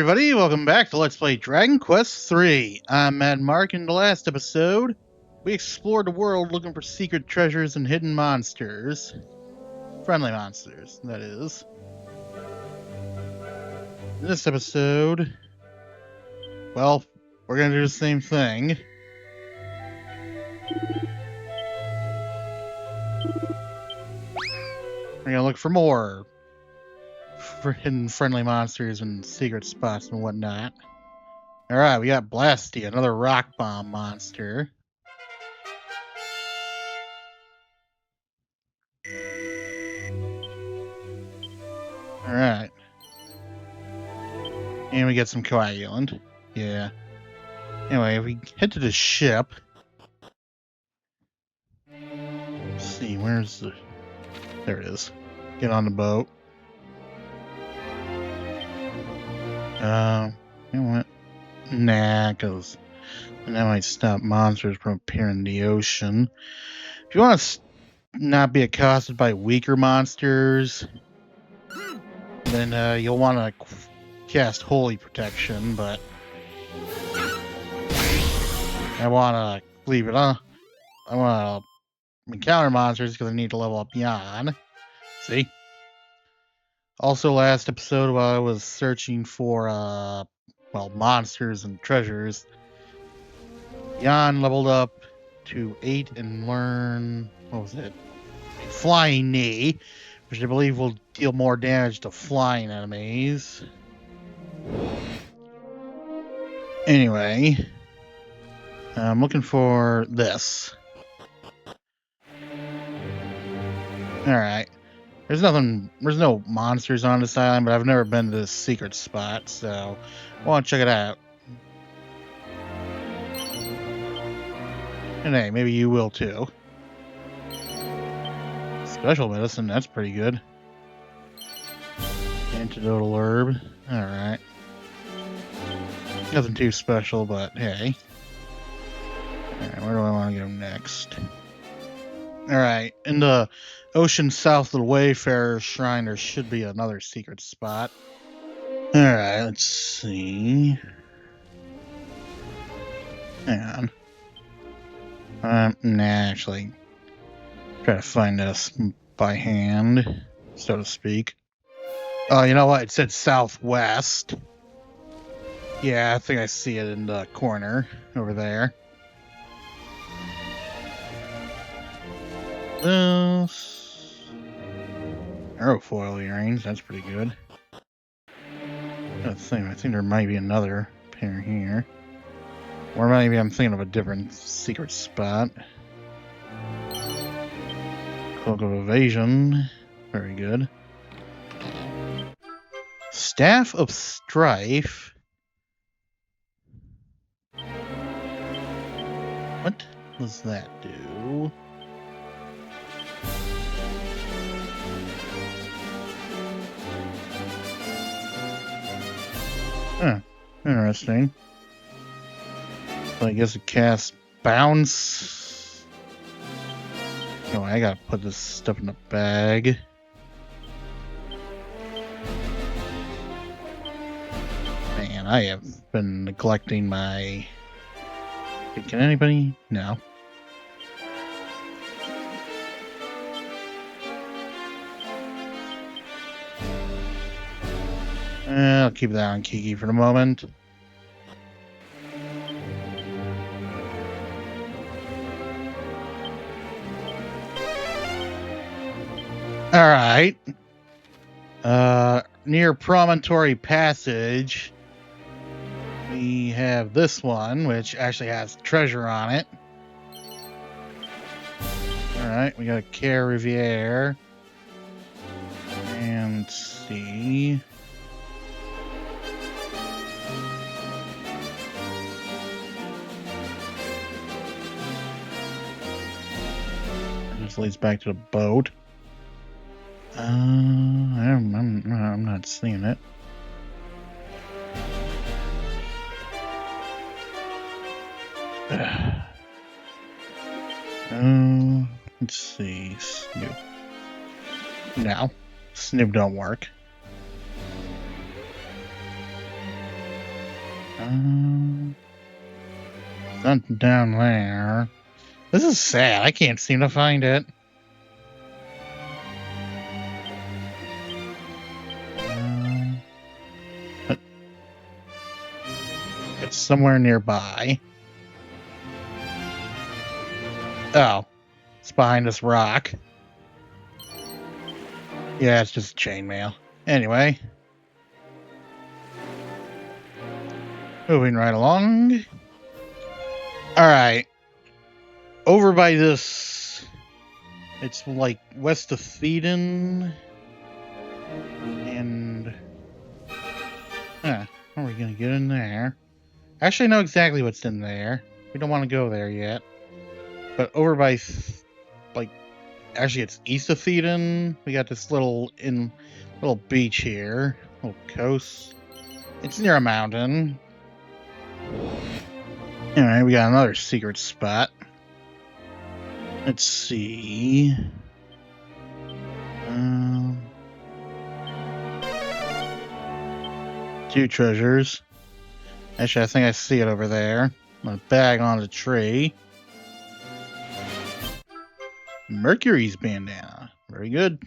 everybody, welcome back to Let's Play Dragon Quest III. I'm Mad Mark. In the last episode, we explored the world looking for secret treasures and hidden monsters. Friendly monsters, that is. In this episode, well, we're gonna do the same thing. We're gonna look for more hidden friendly monsters and secret spots and whatnot. Alright, we got Blasty, another rock bomb monster. Alright. And we get some coagulant. Yeah. Anyway, if we head to the ship. Let's see, where's the... There it is. Get on the boat. You know what? Nah, because that might stop monsters from appearing in the ocean. If you want to not be accosted by weaker monsters, then you'll want to cast Holy Protection, but I want to leave it on. I want to encounter monsters because I need to level up Jan. See? Also, last episode while I was searching for, monsters and treasures, Jan leveled up to 8 and learn, what was it? Flying Knee, which I believe will deal more damage to flying enemies. Anyway, I'm looking for this. Alright. There's no monsters on this island, but I've never been to this secret spot, so I want to check it out. And hey, maybe you will too. Special medicine, that's pretty good. Antidotal herb, alright. Nothing too special, but hey. Alright, where do I want to go next? Alright, in the ocean south of the Wayfarer's Shrine, there should be another secret spot. Alright, let's see. Hang on. Nah, actually. Try to find this by hand, so to speak. Oh, you know what? It said southwest. Yeah, I think I see it in the corner over there. This aerofoil earrings, that's pretty good. I think there might be another pair here. Or maybe I'm thinking of a different secret spot. Cloak of Evasion, very good. Staff of Strife. What does that do? Huh, interesting. So I guess it casts bounce. Oh, I gotta put this stuff in a bag. Man, I have been neglecting my... Can anybody? No. I'll keep that on Kiki for the moment. Alright. Near Promontory Passage, we have this one, which actually has treasure on it. Alright, we got a Care Riviere. And let's see. This leads back to the boat. I'm not seeing it. Let's see. Snoop. No. Snoop don't work. Something down there. This is sad. I can't seem to find it. It's somewhere nearby. Oh, it's behind this rock. Yeah, it's just chainmail. Anyway, moving right along. All right, over by this, it's like west of Theeden, and how are we gonna get in there? Actually, I know exactly what's in there. We don't want to go there yet. But over by, actually, it's east of Theeden. We got this little beach here, little coast. It's near a mountain. Anyway, we got another secret spot. Let's see. Two treasures. Actually, I think I see it over there. I'm gonna bag on the tree. Mercury's bandana. Very good.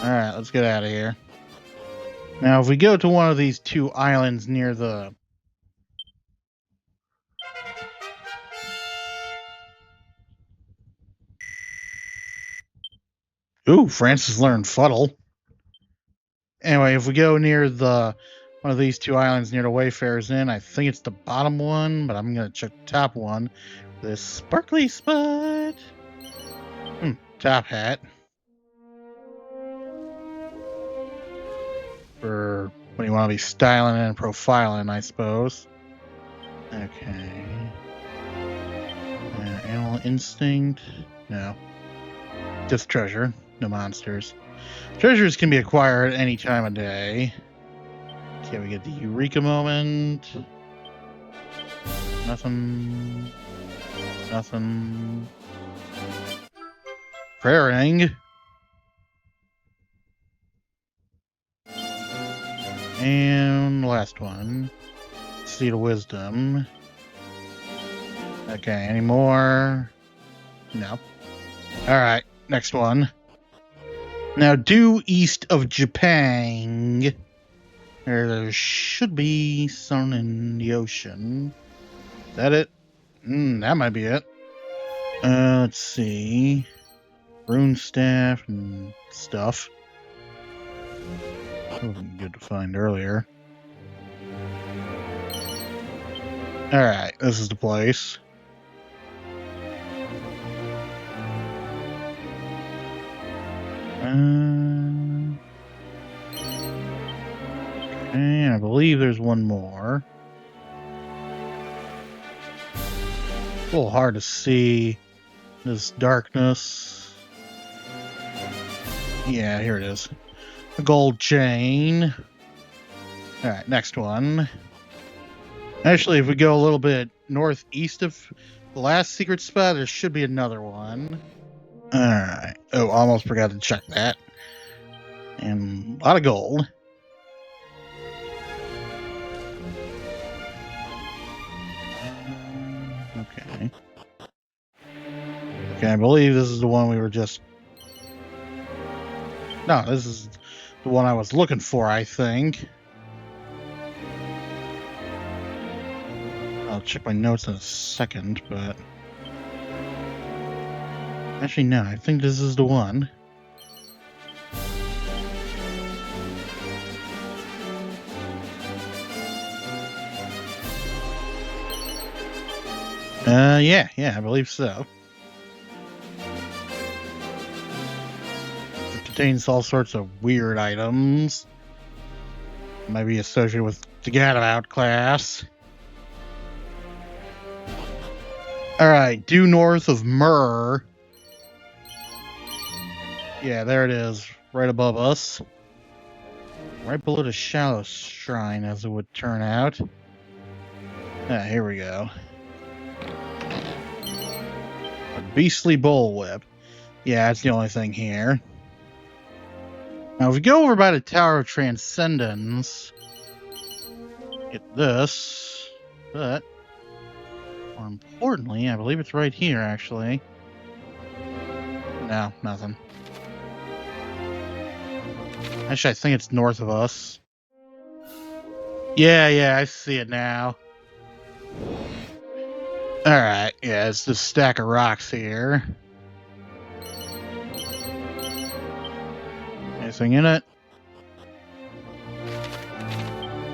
Alright, let's get out of here. Now, if we go to one of these two islands near the... Ooh, Francis learned Fuddle. Anyway, if we go near one of these two islands near the Wayfarer's Inn, I think it's the bottom one, but I'm going to check the top one. This sparkly spot. Top hat. For when you want to be styling and profiling, I suppose. Okay. Animal instinct. No. Just treasure. No monsters. Treasures can be acquired any time of day. Okay, we get the Eureka moment. Nothing. Nothing. Prayer ring. And last one. Seed of Wisdom. Okay, any more? No. Alright, next one. Now, due east of Japan, there should be sun in the ocean. Is that it? That might be it. Let's see. Rune staff and stuff. That wasn't good to find earlier. Alright, this is the place. Okay, I believe there's one more. A little hard to see this darkness. Yeah, here it is. A gold chain. Alright, next one. Actually, if we go a little bit northeast of the last secret spot, there should be another one. Alright. Oh, almost forgot to check that. And a lot of gold. Okay. Okay, I believe this is the one we were just... No, this is the one I was looking for, I think. I'll check my notes in a second, but... Actually, no, I think this is the one. Yeah, I believe so. It contains all sorts of weird items. Might be associated with the Gadabout class. Alright, due north of Myrrh. Yeah, there it is. Right above us. Right below the Shallow Shrine, as it would turn out. Here we go. A beastly bullwhip. Yeah, that's the only thing here. Now, if we go over by the Tower of Transcendence, get this, but more importantly, I believe it's right here, actually. No, nothing. Actually, I think it's north of us. Yeah, I see it now. Alright, yeah, it's this stack of rocks here. Anything in it?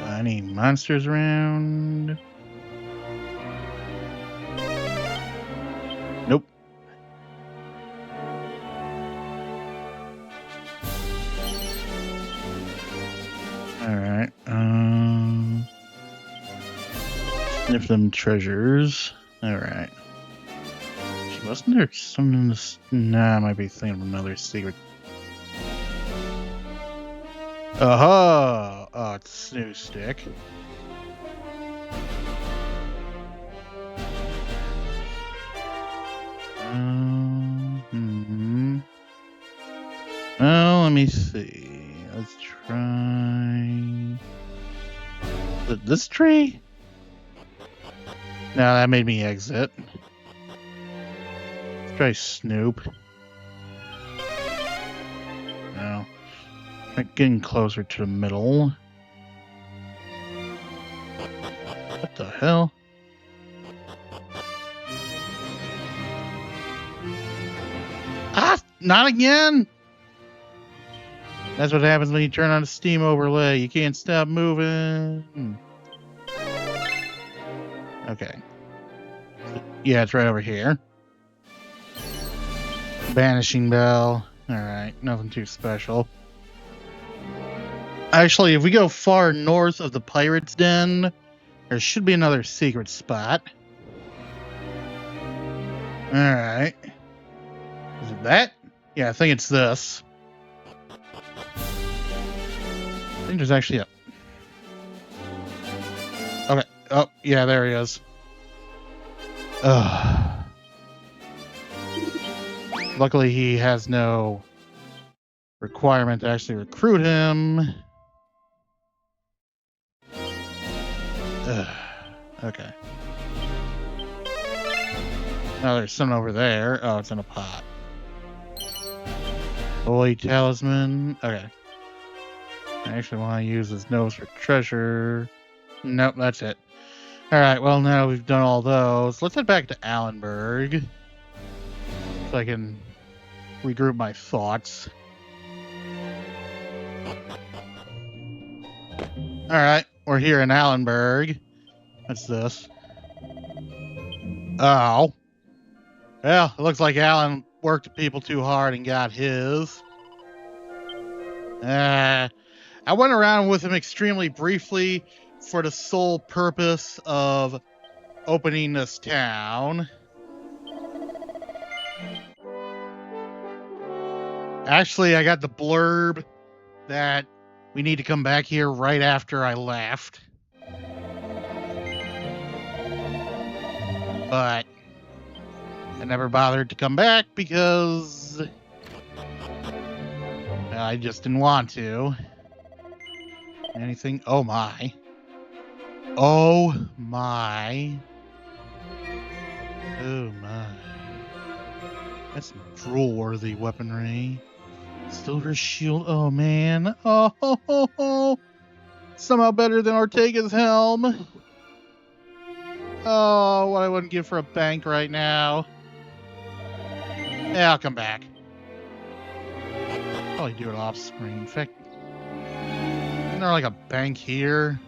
Any monsters around? Nope. Alright, sniff them treasures. Alright. Wasn't there something in this? Nah, I might be thinking of another secret. Oh, it's Snoo Stick. Oh, let me see. Let's try. This tree? No, that made me exit. Let's try Snoop. No. Getting closer to the middle. What the hell? Ah! Not again! That's what happens when you turn on a Steam overlay. You can't stop moving. Okay. Yeah, it's right over here. Banishing Bell. Alright, nothing too special. Actually, if we go far north of the Pirate's Den, there should be another secret spot. Alright. Is it that? Yeah, I think it's this. I think there's actually a... Okay. Oh, yeah, there he is. Ugh. Luckily, he has no requirement to actually recruit him. Ugh. Okay. Oh, there's some over there. Oh, it's in a pot. Holy Talisman. Okay. I actually want to use his nose for treasure. Nope, that's it. Alright, well, now we've done all those. Let's head back to Allenburg. So I can regroup my thoughts. Alright, we're here in Allenburg. What's this? Oh. Well, it looks like Alan worked people too hard and got his. I went around with him extremely briefly for the sole purpose of opening this town. Actually, I got the blurb that we need to come back here right after I left. But I never bothered to come back because I just didn't want to. Anything? Oh my. Oh my. Oh my. That's some drool-worthy weaponry. Silver shield. Oh man. Oh. Somehow better than Ortega's helm. Oh, what I wouldn't give for a bank right now. Yeah, I'll come back. Probably do it off screen. In fact, isn't there like a bank here?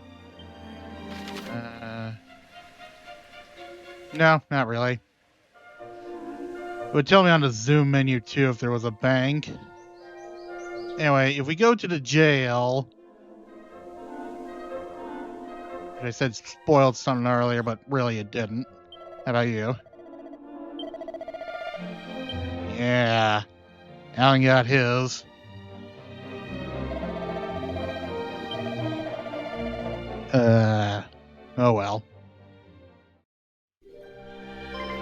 No, not really. It would tell me on the zoom menu too if there was a bank. Anyway, if we go to the jail, I said spoiled something earlier, but really it didn't. How about you? Yeah, Alan got his. Oh well.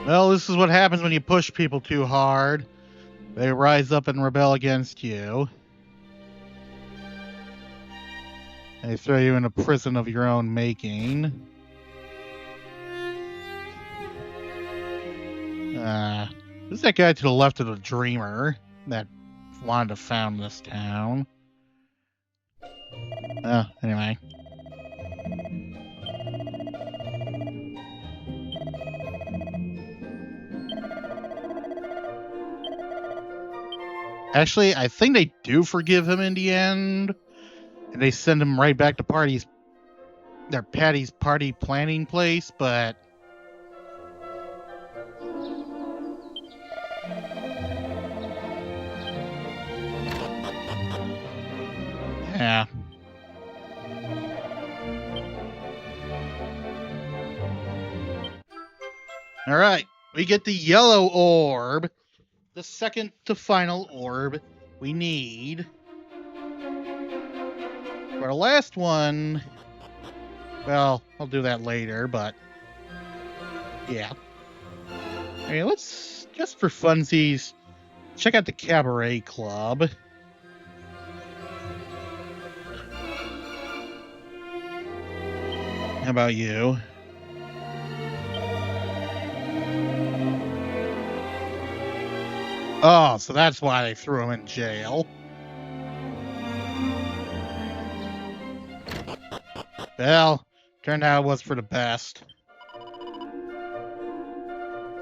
Well, this is what happens when you push people too hard. They rise up and rebel against you. They throw you in a prison of your own making. Who's that guy to the left of the dreamer that wanted to found this town? Anyway. Actually, I think they do forgive him in the end. And they send him right back to Patty's party planning place, but yeah. Alright, we get the yellow orb. The second to final orb we need. For the last one, well, I'll do that later, but yeah. I mean, let's, just for funsies, check out the Cabaret Club. How about you? Oh, so that's why they threw him in jail. Well, turned out it was for the best.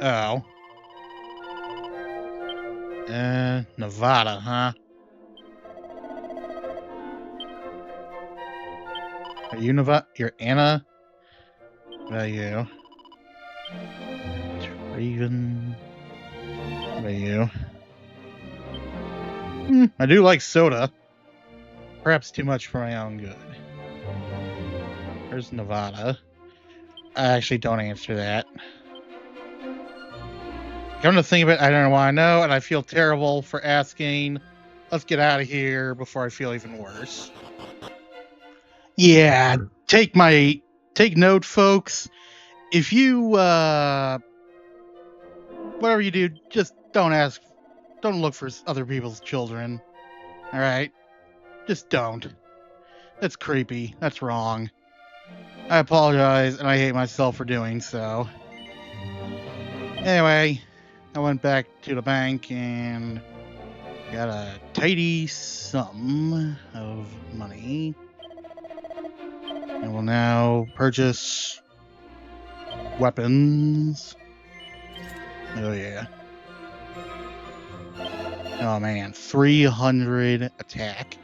Oh. Nevada, huh? Are you Nevada? You're Anna? What about you? Raven. What about you? I do like soda. Perhaps too much for my own good. Where's Nevada? I actually don't answer that. Come to think of it, I don't know why I know, and I feel terrible for asking. Let's get out of here before I feel even worse. Yeah, take note, folks. If you, whatever you do, just don't look for other people's children. Alright? Just don't. That's creepy. That's wrong. I apologize, and I hate myself for doing so. Anyway, I went back to the bank and got a tidy sum of money. And will now purchase weapons. Oh yeah. Oh man, 300 attack.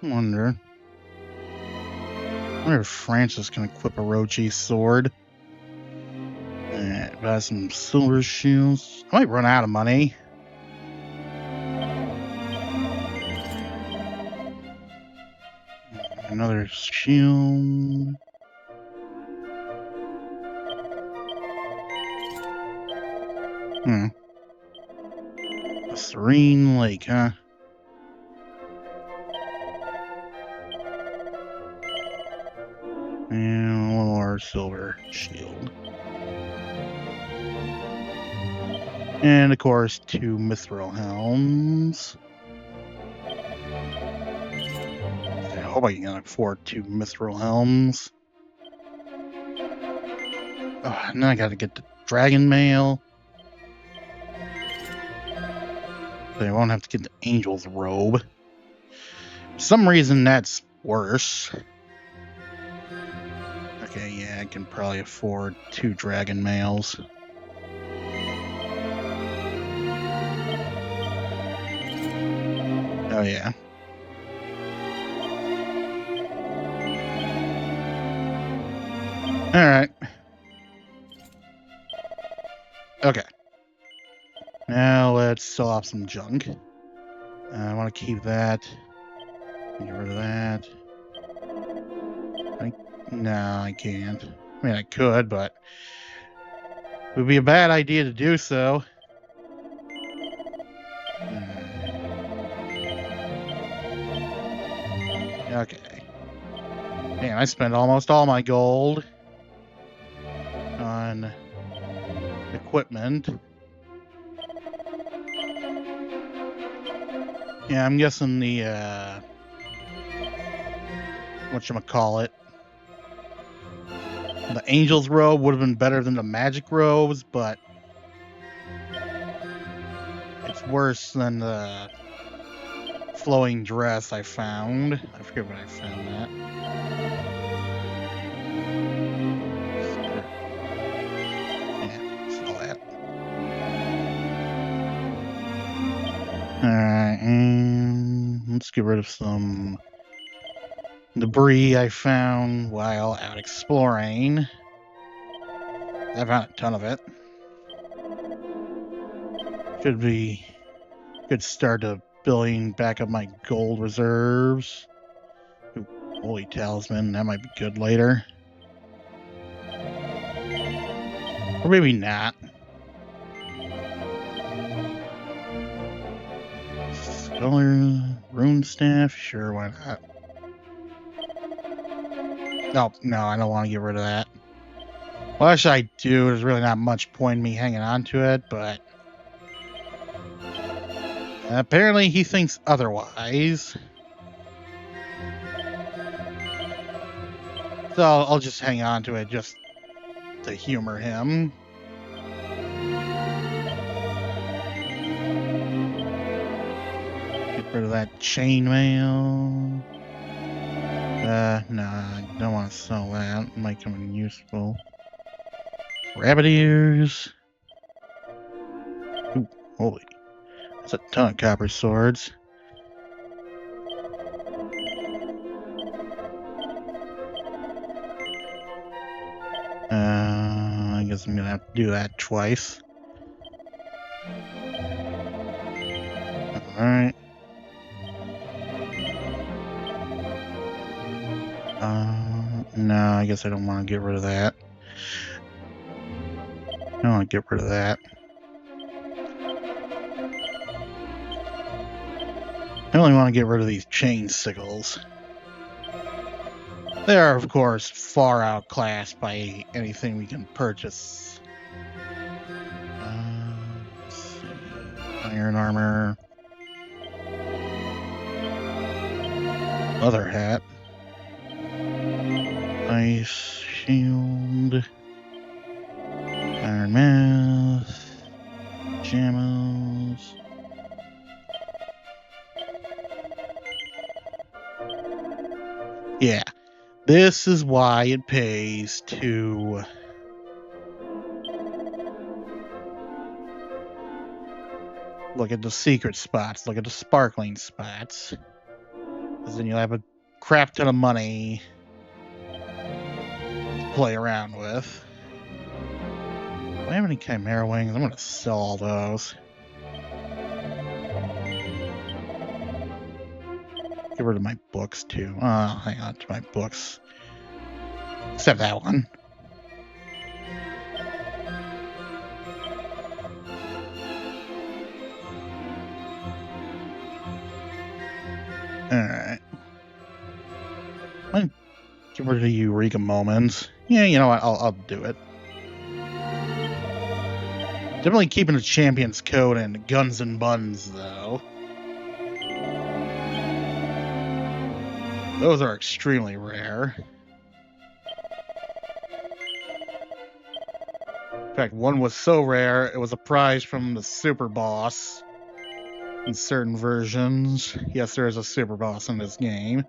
Wonder if Francis can equip a Orochi's sword. Buy some silver shields. I might run out of money. Another shield. A serene lake, huh? And one more silver shield. And of course, 2 mithril helms. I hope I can afford 2 mithril helms. Oh, and then I gotta get the dragon mail. But I won't have to get the angel's robe. For some reason, that's worse. Okay, yeah, I can probably afford 2 dragon mails. Oh, yeah. Alright. Okay. Now let's sell off some junk. I want to keep that. Get rid of that. No, I can't. I mean, I could, but it would be a bad idea to do so. Okay. Man, I spent almost all my gold on equipment. Yeah, I'm guessing the, whatchamacallit, the Angel's Robe would have been better than the Magic Robes, but it's worse than the flowing dress I found. I forget when I found that. Yeah, saw that. Alright, and let's get rid of some debris I found while out exploring. I found a ton of it. Should be a good start to building back up my gold reserves. Ooh, holy talisman, that might be good later. Or maybe not. Scholar rune staff, sure, why not? No, I don't want to get rid of that. What should I do? There's really not much point in me hanging on to it, but apparently he thinks otherwise. So I'll just hang on to it just to humor him. Get rid of that chainmail. No, I don't want to sell that. It might come in useful. Rabbit ears. Ooh, holy. That's a ton of copper swords. I guess I'm gonna have to do that twice. Alright. No, I guess I don't want to get rid of that. I don't want to get rid of that. I only want to get rid of these chain sickles. They are, of course, far outclassed by anything we can purchase. Let's see. Iron armor. Leather hat. Ice shield. Iron mask. Pajamas. Yeah. This is why it pays to look at the secret spots, look at the sparkling spots. Because then you'll have a crap ton of money to play around with. Do I have any Chimera wings? I'm going to sell all those. Get rid of my books too. Oh, hang on to my books. Except that one. Alright. Get rid of the Eureka moments. Yeah, you know what? I'll do it. Definitely keeping the Champion's Code and Guns and Buns, though. Those are extremely rare. In fact, one was so rare, it was a prize from the Super Boss in certain versions. Yes, there is a Super Boss in this game.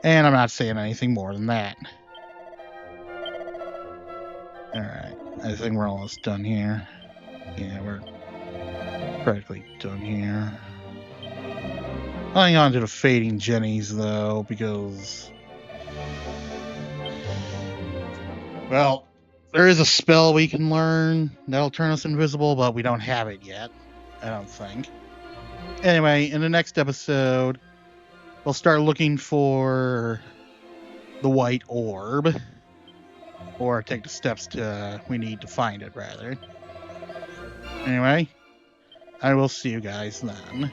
And I'm not saying anything more than that. Alright, I think we're almost done here. Yeah, we're practically done here. I'll hang on to the Fading Jennies, though, because... well, there is a spell we can learn that'll turn us invisible, but we don't have it yet. I don't think. Anyway, in the next episode, we'll start looking for the white orb. Or take the steps we need to find it, rather. Anyway, I will see you guys then.